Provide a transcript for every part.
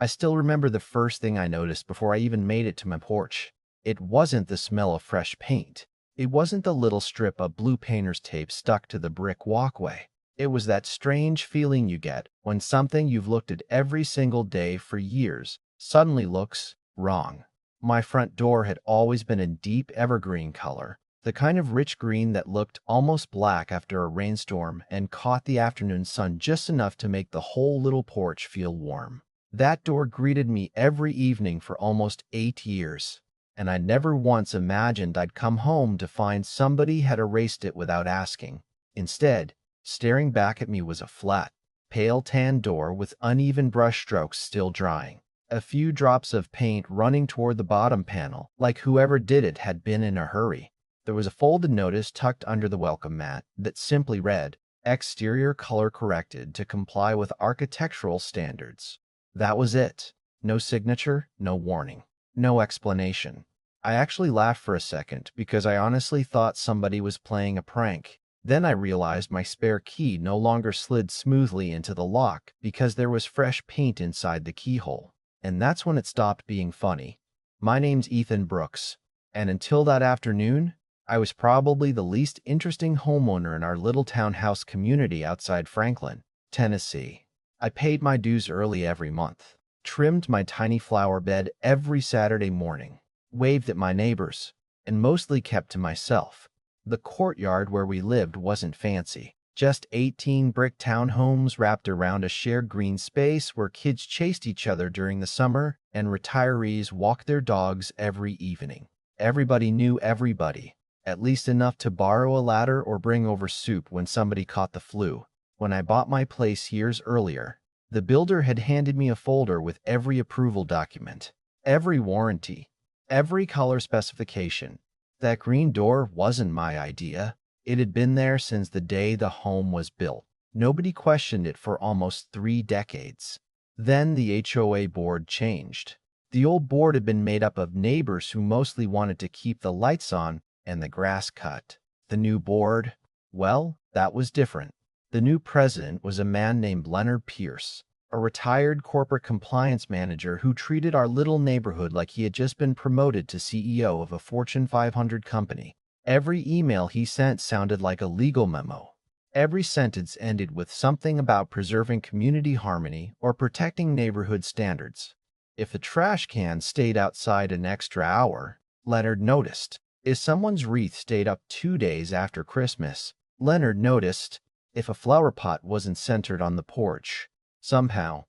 I still remember the first thing I noticed before I even made it to my porch. It wasn't the smell of fresh paint. It wasn't the little strip of blue painter's tape stuck to the brick walkway. It was that strange feeling you get when something you've looked at every single day for years suddenly looks wrong. My front door had always been a deep evergreen color, the kind of rich green that looked almost black after a rainstorm and caught the afternoon sun just enough to make the whole little porch feel warm. That door greeted me every evening for almost 8 years, and I never once imagined I'd come home to find somebody had erased it without asking. Instead, staring back at me was a flat, pale tan door with uneven brush strokes still drying. A few drops of paint running toward the bottom panel, like whoever did it had been in a hurry. There was a folded notice tucked under the welcome mat that simply read, "Exterior color corrected to comply with architectural standards." That was it. No signature, no warning, no explanation. I actually laughed for a second because I honestly thought somebody was playing a prank. Then I realized my spare key no longer slid smoothly into the lock because there was fresh paint inside the keyhole. And that's when it stopped being funny. My name's Ethan Brooks, and until that afternoon, I was probably the least interesting homeowner in our little townhouse community outside Franklin, Tennessee. I paid my dues early every month, trimmed my tiny flower bed every Saturday morning, waved at my neighbors, and mostly kept to myself. The courtyard where we lived wasn't fancy. Just 18 brick townhomes wrapped around a shared green space where kids chased each other during the summer and retirees walked their dogs every evening. Everybody knew everybody, at least enough to borrow a ladder or bring over soup when somebody caught the flu. When I bought my place years earlier, the builder had handed me a folder with every approval document, every warranty, every color specification. That green door wasn't my idea. It had been there since the day the home was built. Nobody questioned it for almost 3 decades. Then the HOA board changed. The old board had been made up of neighbors who mostly wanted to keep the lights on and the grass cut. The new board, well, that was different. The new president was a man named Leonard Pierce, a retired corporate compliance manager who treated our little neighborhood like he had just been promoted to CEO of a Fortune 500 company. Every email he sent sounded like a legal memo. Every sentence ended with something about preserving community harmony or protecting neighborhood standards. If the trash can stayed outside an extra hour, Leonard noticed. If someone's wreath stayed up 2 days after Christmas, Leonard noticed. If a flower pot wasn't centered on the porch, somehow,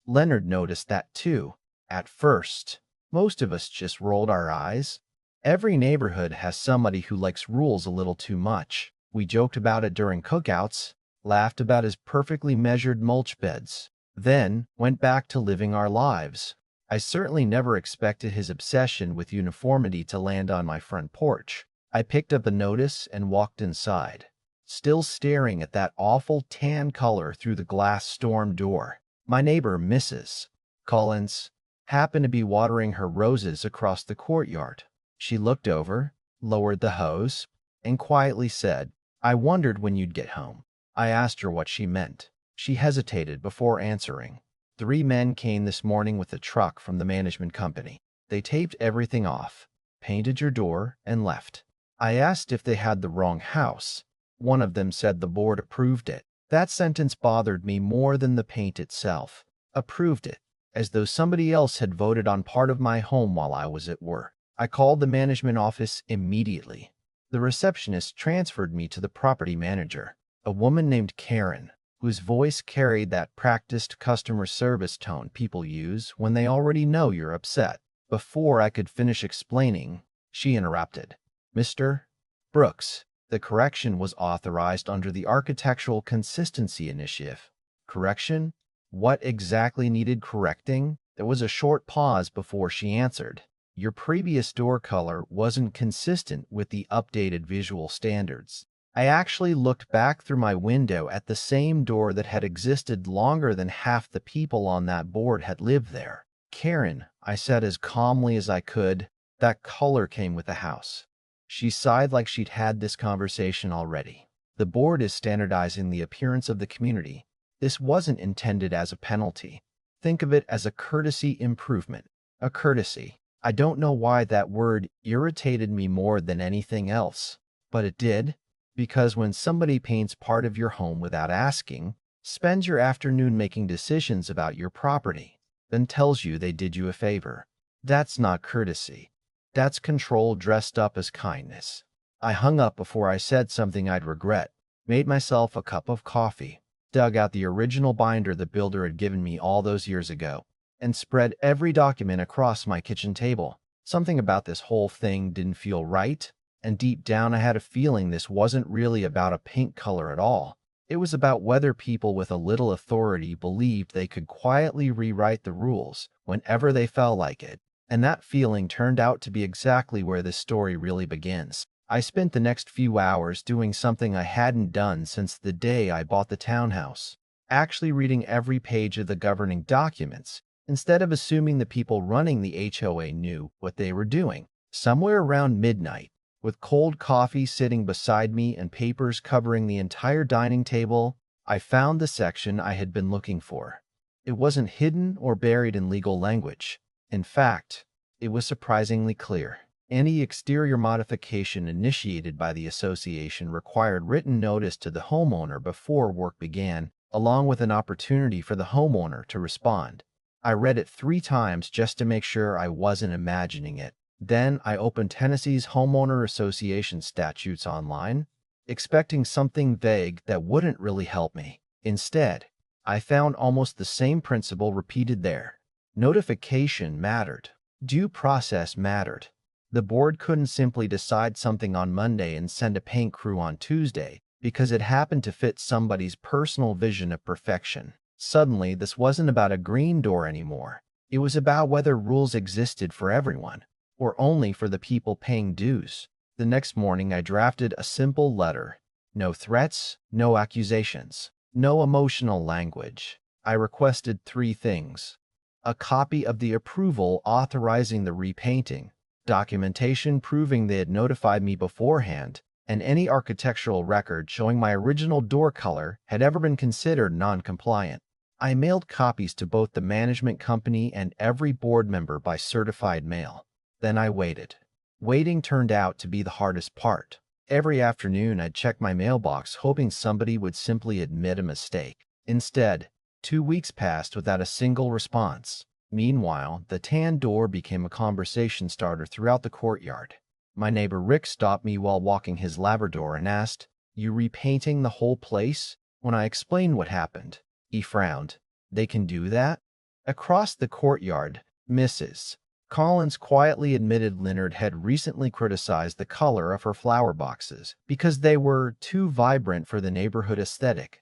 Leonard noticed that too. At first, most of us just rolled our eyes. Every neighborhood has somebody who likes rules a little too much. We joked about it during cookouts, laughed about his perfectly measured mulch beds, then went back to living our lives. I certainly never expected his obsession with uniformity to land on my front porch. I picked up the notice and walked inside, still staring at that awful tan color through the glass storm door. My neighbor, Mrs. Collins, happened to be watering her roses across the courtyard. She looked over, lowered the hose, and quietly said, "I wondered when you'd get home." I asked her what she meant. She hesitated before answering. 3 men came this morning with a truck from the management company. They taped everything off, painted your door, and left. I asked if they had the wrong house. One of them said the board approved it. That sentence bothered me more than the paint itself. Approved it, as though somebody else had voted on part of my home while I was at work. I called the management office immediately. The receptionist transferred me to the property manager, a woman named Karen, whose voice carried that practiced customer service tone people use when they already know you're upset. Before I could finish explaining, she interrupted. "Mr. Brooks, the correction was authorized under the Architectural Consistency Initiative." Correction? What exactly needed correcting? There was a short pause before she answered. "Your previous door color wasn't consistent with the updated visual standards." I actually looked back through my window at the same door that had existed longer than half the people on that board had lived there. "Karen," I said as calmly as I could, "that color came with the house." She sighed like she'd had this conversation already. "The board is standardizing the appearance of the community. This wasn't intended as a penalty." think of it as a courtesy improvement. A courtesy. I don't know why that word irritated me more than anything else, but it did, because when somebody paints part of your home without asking, spends your afternoon making decisions about your property, then tells you they did you a favor, that's not courtesy. That's control dressed up as kindness. I hung up before I said something I'd regret, made myself a cup of coffee, dug out the original binder the builder had given me all those years ago, and spread every document across my kitchen table. Something about this whole thing didn't feel right, and deep down I had a feeling this wasn't really about a paint color at all. It was about whether people with a little authority believed they could quietly rewrite the rules whenever they felt like it. And that feeling turned out to be exactly where this story really begins. I spent the next few hours doing something I hadn't done since the day I bought the townhouse, actually reading every page of the governing documents, instead of assuming the people running the HOA knew what they were doing. Somewhere around midnight, with cold coffee sitting beside me and papers covering the entire dining table, I found the section I had been looking for. It wasn't hidden or buried in legal language. In fact, it was surprisingly clear. Any exterior modification initiated by the association required written notice to the homeowner before work began, along with an opportunity for the homeowner to respond. I read it 3 times just to make sure I wasn't imagining it. Then I opened Tennessee's Homeowner Association statutes online, expecting something vague that wouldn't really help me. Instead, I found almost the same principle repeated there. Notification mattered. Due process mattered. The board couldn't simply decide something on Monday and send a paint crew on Tuesday because it happened to fit somebody's personal vision of perfection. Suddenly, this wasn't about a green door anymore. It was about whether rules existed for everyone, or only for the people paying dues. The next morning, I drafted a simple letter. No threats, no accusations, no emotional language. I requested 3 things: a copy of the approval authorizing the repainting, documentation proving they had notified me beforehand, and any architectural record showing my original door color had ever been considered non-compliant. I mailed copies to both the management company and every board member by certified mail. Then I waited. Waiting turned out to be the hardest part. Every afternoon I'd check my mailbox hoping somebody would simply admit a mistake. Instead, 2 weeks passed without a single response. Meanwhile, the tan door became a conversation starter throughout the courtyard. My neighbor Rick stopped me while walking his Labrador and asked, "You repainting the whole place?" When I explained what happened, he frowned. "They can do that?" Across the courtyard, Mrs. Collins quietly admitted Leonard had recently criticized the color of her flower boxes because they were too vibrant for the neighborhood aesthetic.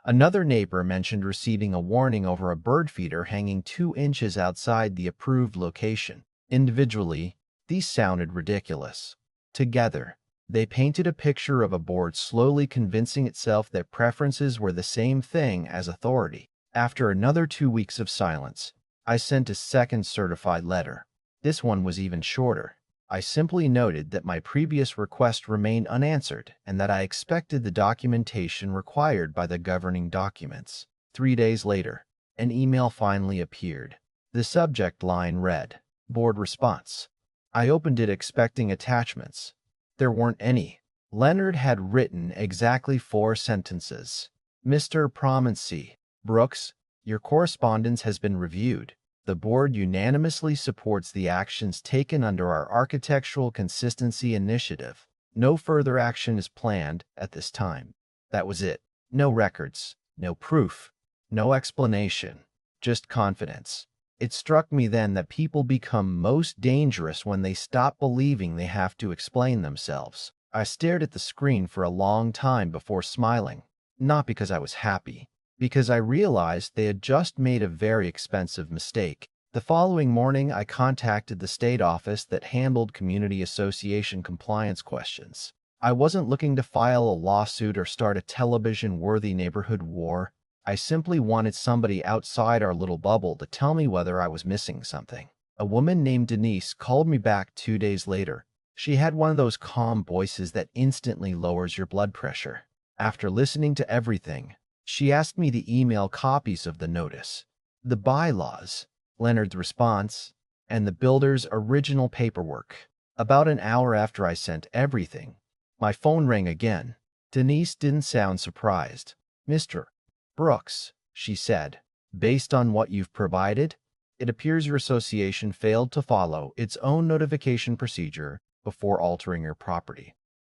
Another neighbor mentioned receiving a warning over a bird feeder hanging 2 inches outside the approved location. Individually, these sounded ridiculous. Together, they painted a picture of a board slowly convincing itself that preferences were the same thing as authority. After another 2 weeks of silence, I sent a second certified letter. This one was even shorter. I simply noted that my previous request remained unanswered and that I expected the documentation required by the governing documents. 3 days later, an email finally appeared. The subject line read, "Board response." I opened it expecting attachments. There weren't any. Leonard had written exactly 4 sentences. "Mr. Promency Brooks, your correspondence has been reviewed. The board unanimously supports the actions taken under our Architectural Consistency Initiative. No further action is planned at this time." That was it. No records, no proof, no explanation, just confidence. It struck me then that people become most dangerous when they stop believing they have to explain themselves. I stared at the screen for a long time before smiling, not because I was happy, because I realized they had just made a very expensive mistake. The following morning, I contacted the state office that handled community association compliance questions. I wasn't looking to file a lawsuit or start a television-worthy neighborhood war. I simply wanted somebody outside our little bubble to tell me whether I was missing something. A woman named Denise called me back 2 days later. She had one of those calm voices that instantly lowers your blood pressure. After listening to everything, she asked me to email copies of the notice. The bylaws, Leonard's response, and the builder's original paperwork. About an hour after I sent everything, my phone rang again. Denise didn't sound surprised. "Mr. Brooks," she said, "based on what you've provided, it appears your association failed to follow its own notification procedure before altering your property."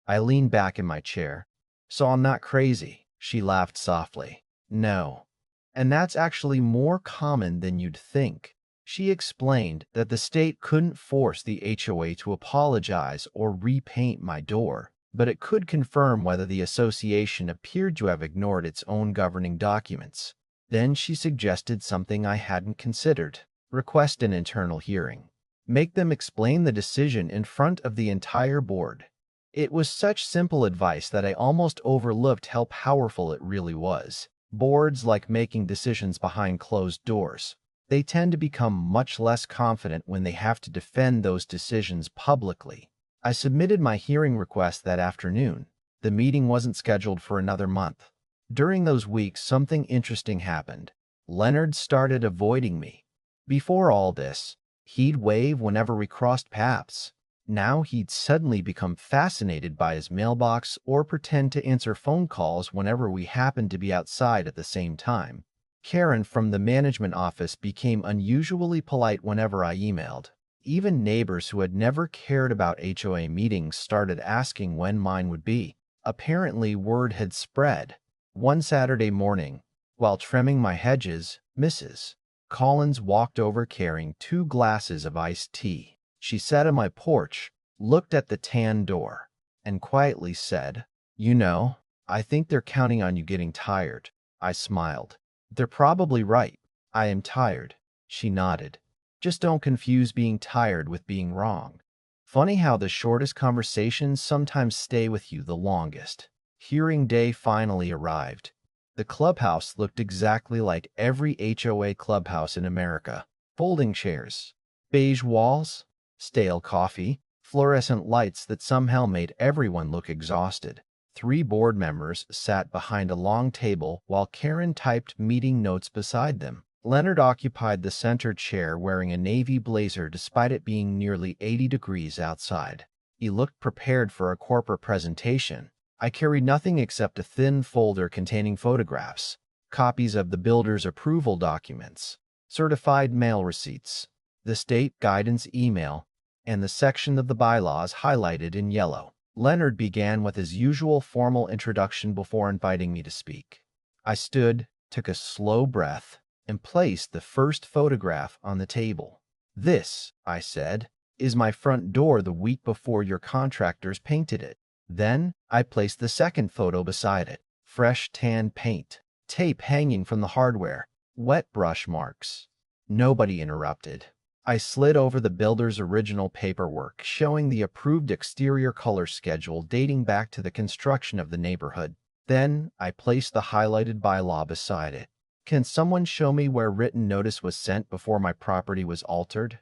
I leaned back in my chair. "So I'm not crazy," she laughed softly. "No. And that's actually more common than you'd think." She explained that the state couldn't force the HOA to apologize or repaint my door, but it could confirm whether the association appeared to have ignored its own governing documents. Then she suggested something I hadn't considered: request an internal hearing. Make them explain the decision in front of the entire board. It was such simple advice that I almost overlooked how powerful it really was. Boards like making decisions behind closed doors. They tend to become much less confident when they have to defend those decisions publicly. I submitted my hearing request that afternoon. The meeting wasn't scheduled for another month. During those weeks, something interesting happened. Leonard started avoiding me. Before all this, he'd wave whenever we crossed paths. Now he'd suddenly become fascinated by his mailbox or pretend to answer phone calls whenever we happened to be outside at the same time. Karen from the management office became unusually polite whenever I emailed. Even neighbors who had never cared about HOA meetings started asking when mine would be. Apparently, word had spread. One Saturday morning, while trimming my hedges, Mrs. Collins walked over carrying 2 glasses of iced tea. She sat on my porch, looked at the tan door, and quietly said, "You know, I think they're counting on you getting tired." I smiled. "They're probably right. I am tired." She nodded. "Just don't confuse being tired with being wrong." Funny how the shortest conversations sometimes stay with you the longest. Hearing day finally arrived. The clubhouse looked exactly like every HOA clubhouse in America. Folding chairs, beige walls, stale coffee, fluorescent lights that somehow made everyone look exhausted. 3 board members sat behind a long table while Karen typed meeting notes beside them. Leonard occupied the center chair wearing a navy blazer despite it being nearly 80 degrees outside. He looked prepared for a corporate presentation. I carried nothing except a thin folder containing photographs, copies of the builder's approval documents, certified mail receipts, the state guidance email, and the section of the bylaws highlighted in yellow. Leonard began with his usual formal introduction before inviting me to speak. I stood, took a slow breath, and placed the first photograph on the table. "This," I said, "is my front door the week before your contractors painted it." Then I placed the second photo beside it. Fresh tan paint, tape hanging from the hardware, wet brush marks. Nobody interrupted. I slid over the builder's original paperwork showing the approved exterior color schedule dating back to the construction of the neighborhood. Then I placed the highlighted bylaw beside it. "Can someone show me where written notice was sent before my property was altered?"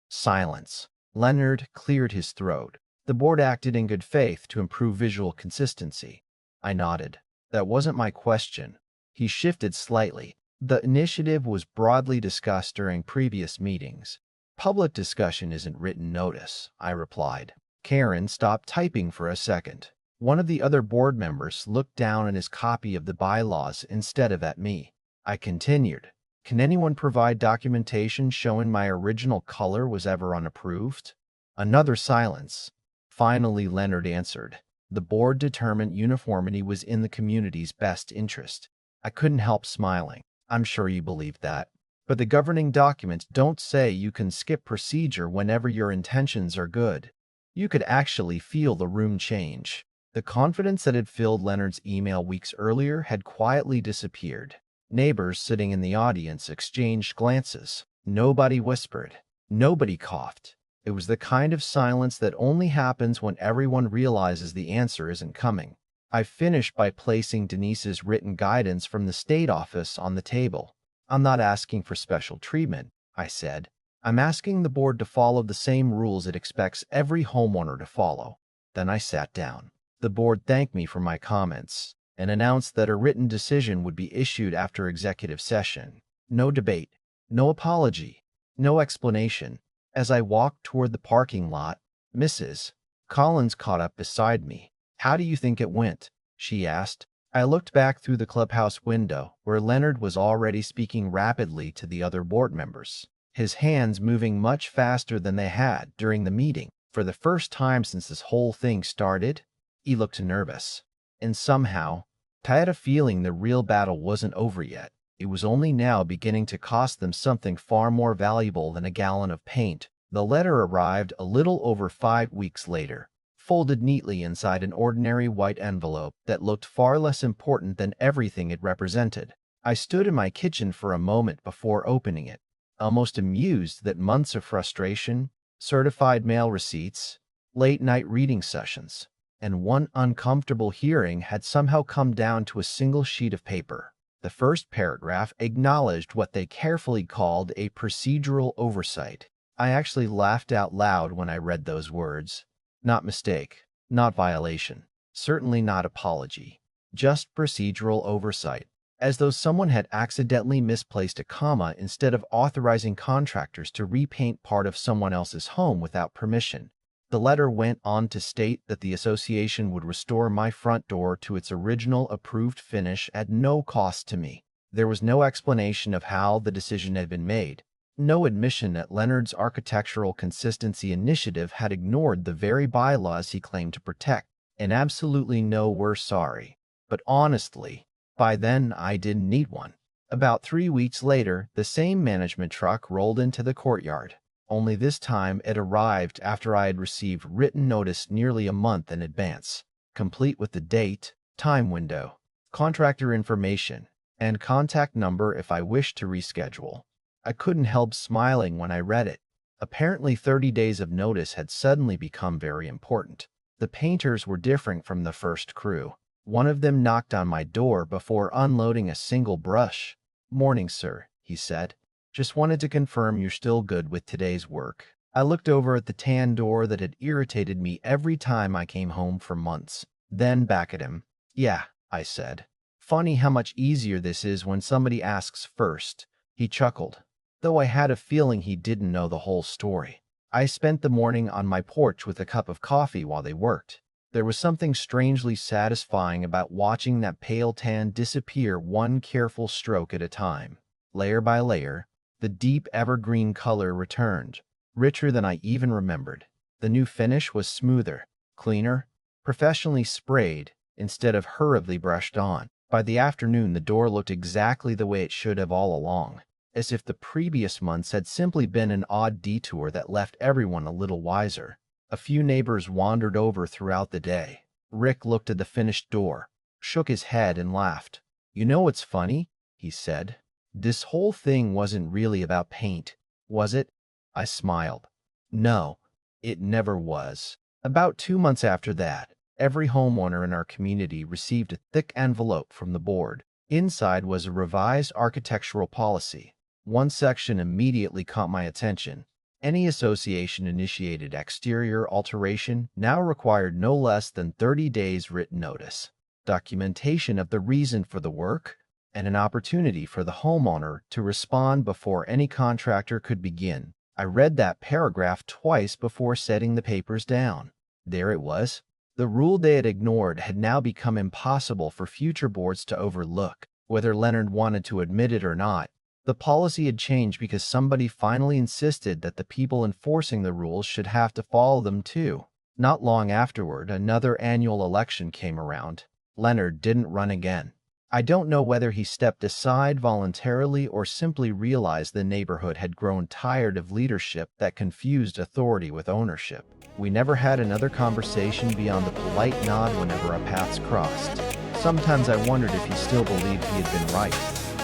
Silence. Leonard cleared his throat. "The board acted in good faith to improve visual consistency." I nodded. "That wasn't my question." He shifted slightly. "The initiative was broadly discussed during previous meetings. Public discussion isn't written notice," I replied. Karen stopped typing for a second. One of the other board members looked down at his copy of the bylaws instead of at me. I continued. "Can anyone provide documentation showing my original color was ever unapproved?" Another silence. Finally, Leonard answered. "The board determined uniformity was in the community's best interest." I couldn't help smiling. "I'm sure you believe that. But the governing documents don't say you can skip procedure whenever your intentions are good." You could actually feel the room change. The confidence that had filled Leonard's email weeks earlier had quietly disappeared. Neighbors sitting in the audience exchanged glances. Nobody whispered. Nobody coughed. It was the kind of silence that only happens when everyone realizes the answer isn't coming. I finished by placing Denise's written guidance from the state office on the table. "I'm not asking for special treatment," I said. "I'm asking the board to follow the same rules it expects every homeowner to follow." Then I sat down. The board thanked me for my comments and announced that a written decision would be issued after executive session. No debate, no apology, no explanation. As I walked toward the parking lot, Mrs. Collins caught up beside me. "How do you think it went?" she asked. I looked back through the clubhouse window, where Leonard was already speaking rapidly to the other board members, his hands moving much faster than they had during the meeting. For the first time since this whole thing started, he looked nervous. And somehow, I had a feeling the real battle wasn't over yet. It was only now beginning to cost them something far more valuable than a gallon of paint. The letter arrived a little over 5 weeks later, folded neatly inside an ordinary white envelope that looked far less important than everything it represented. I stood in my kitchen for a moment before opening it, almost amused that months of frustration, certified mail receipts, late-night reading sessions, and one uncomfortable hearing had somehow come down to a single sheet of paper. The first paragraph acknowledged what they carefully called a procedural oversight. I actually laughed out loud when I read those words. Not mistake, not violation, certainly not apology, just procedural oversight, as though someone had accidentally misplaced a comma instead of authorizing contractors to repaint part of someone else's home without permission. The letter went on to state that the association would restore my front door to its original approved finish at no cost to me. There was no explanation of how the decision had been made, no admission that Leonard's architectural consistency initiative had ignored the very bylaws he claimed to protect, and absolutely no "we're sorry." But honestly, by then I didn't need one. About 3 weeks later, the same management truck rolled into the courtyard. Only this time it arrived after I had received written notice nearly a month in advance, complete with the date, time window, contractor information, and contact number if I wished to reschedule. I couldn't help smiling when I read it. Apparently 30 days of notice had suddenly become very important. The painters were different from the first crew. One of them knocked on my door before unloading a single brush. "Morning, sir," he said. "Just wanted to confirm you're still good with today's work." I looked over at the tan door that had irritated me every time I came home for months, then back at him. "Yeah," I said. "Funny how much easier this is when somebody asks first." He chuckled, though I had a feeling he didn't know the whole story. I spent the morning on my porch with a cup of coffee while they worked. There was something strangely satisfying about watching that pale tan disappear one careful stroke at a time. Layer by layer, the deep evergreen color returned, richer than I even remembered. The new finish was smoother, cleaner, professionally sprayed instead of hurriedly brushed on. By the afternoon, the door looked exactly the way it should have all along, as if the previous months had simply been an odd detour that left everyone a little wiser. A few neighbors wandered over throughout the day. Rick looked at the finished door, shook his head, and laughed. "You know what's funny?" he said. "This whole thing wasn't really about paint, was it?" I smiled. "No, it never was." About 2 months after that, every homeowner in our community received a thick envelope from the board. Inside was a revised architectural policy. One section immediately caught my attention. Any association-initiated exterior alteration now required no less than 30 days written notice, documentation of the reason for the work, and an opportunity for the homeowner to respond before any contractor could begin. I read that paragraph twice before setting the papers down. There it was. The rule they had ignored had now become impossible for future boards to overlook, whether Leonard wanted to admit it or not. The policy had changed because somebody finally insisted that the people enforcing the rules should have to follow them too. Not long afterward, another annual election came around. Leonard didn't run again. I don't know whether he stepped aside voluntarily or simply realized the neighborhood had grown tired of leadership that confused authority with ownership. We never had another conversation beyond the polite nod whenever our paths crossed. Sometimes I wondered if he still believed he had been right.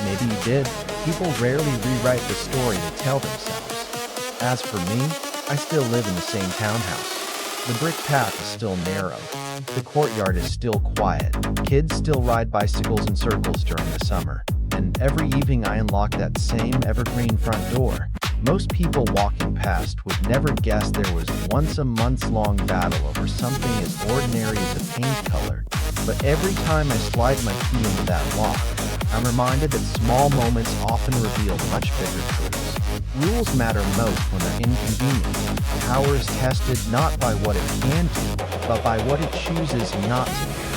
Maybe he did. People rarely rewrite the story they tell themselves. As for me, I still live in the same townhouse. The brick path is still narrow. The courtyard is still quiet. Kids still ride bicycles in circles during the summer. And every evening I unlock that same evergreen front door. Most people walking past would never guess there was once a months-long battle over something as ordinary as a paint color. But every time I slide my key into that lock, I'm reminded that small moments often reveal much bigger truths. Rules matter most when they're inconvenient. Power is tested not by what it can do, but by what it chooses not to do.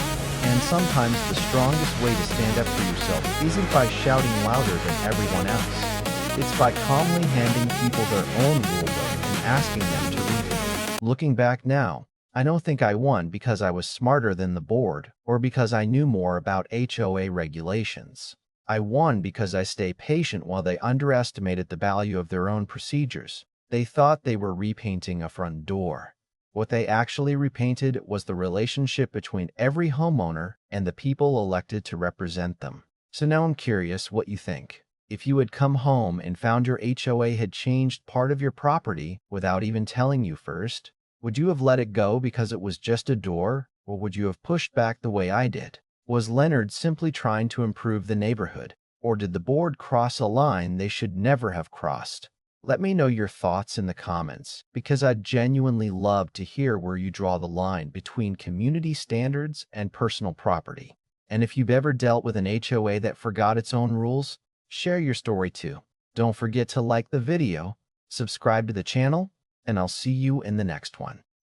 And sometimes the strongest way to stand up for yourself isn't by shouting louder than everyone else. It's by calmly handing people their own rule book and asking them to read it. Looking back now, I don't think I won because I was smarter than the board or because I knew more about HOA regulations. I won because I stayed patient while they underestimated the value of their own procedures. They thought they were repainting a front door. What they actually repainted was the relationship between every homeowner and the people elected to represent them. So now I'm curious what you think. If you had come home and found your HOA had changed part of your property without even telling you first, would you have let it go because it was just a door, or would you have pushed back the way I did? Was Leonard simply trying to improve the neighborhood, or did the board cross a line they should never have crossed? Let me know your thoughts in the comments, because I'd genuinely love to hear where you draw the line between community standards and personal property. And if you've ever dealt with an HOA that forgot its own rules, share your story too. Don't forget to like the video, subscribe to the channel, and I'll see you in the next one.